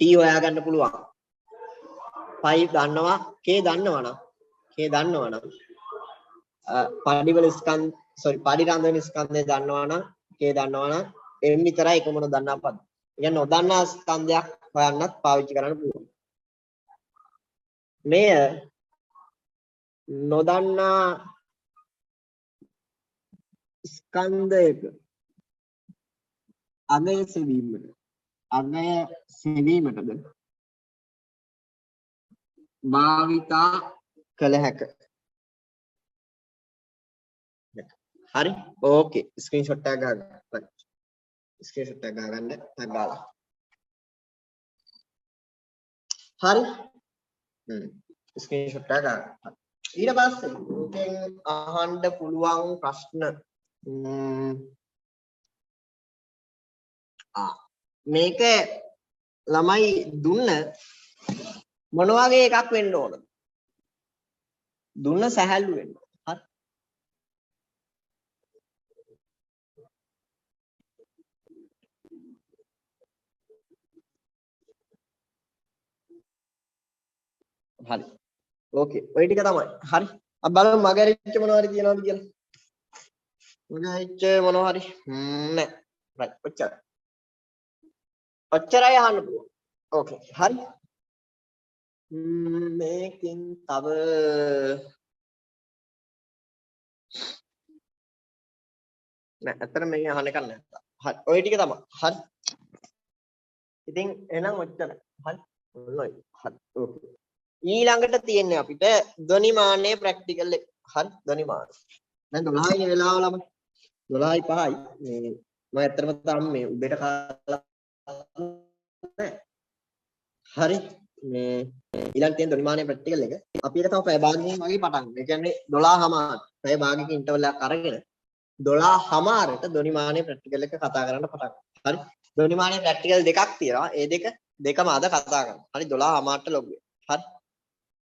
t හොයාගන්න පුළුවන්. pi දන්නවා, k දන්නවනම් පඩි වල ස්කන්ධ පඩි රඳවන ස්කන්ධය දන්නවනම් k දන්නවනම් m විතරයි එක මොන දන්නා පද. ඒ කියන්නේ නොදන්නා ස්කන්ධයක් හොයන්නත් පාවිච්චි කරන්න පුළුවන්. මෙය නොදන්නා ස්කන්ධයක අගය සෙවීමටද භාවිතා කළ හැක. හරි. ඕකේ. ස්ක්‍රීන්ෂොට් එක ගන්න. ස්ක්‍රීන්ෂොට් එක ගන්න දාලා. හරි. ස්ක්‍රීන්ෂොට් එක ගන්න. ඊට පස්සේ මේකෙන් අහන්න පුළුවන් ප්‍රශ්න මේක ළමයි දුන්න මොන වගේ එකක් වෙන්න ඕනද? දුන්න සැහැල්ලු වෙන්න. හරි. හරි. ඕකේ. ඔය ටික තමයි. හරි. අපි බලමු මගහැරිච්ච මොනවා හරි තියනවද කියලා. මගහැරිච්ච මොනවා හරි නැහැ. රයිට්. ඔච්චරයි. ඔච්චරයි අහන්න පුළුවන්. ඕකේ. හරි. මේකෙන් තව නෑ අතන මේ අහන්න එකක් නෑ. හරි. ඔය ටික තමයි. හරි. ඉතින් එහෙනම් ඔච්චරයි. හරි. ඔන්නයි. හරි. ඕකේ. ඊළඟට තියෙන්නේ අපිට ධ්වනිමානයේ ප්‍රැක්ටිකල් එක. හරි. ධ්වනිමාන. දැන් 12 වෙනි වෙලාව ළමයි. 12:05යි. මේ මම ඇත්තටම තාම මේ උදේට කාලා නෑ. හරි. මේ ඊළඟ තියෙන ධ්වනිමානයේ ප්‍රැක්ටිකල් එක. අපි ඒක තව පැය භාගයකින් වගේ පටන් ගන්න. ඒ කියන්නේ 12:00 පැය භාගයක ඉන්ටර්වල් එකක් අරගෙන 12:00ට ධ්වනිමානයේ ප්‍රැක්ටිකල් එක කතා කරන්න පටන් ගන්න. හරි. ධ්වනිමානයේ ප්‍රැක්ටිකල් දෙකක් තියෙනවා. ඒ දෙකම අද කතා කරනවා. හරි 12:00ට ලොග් වෙන්න. හරි.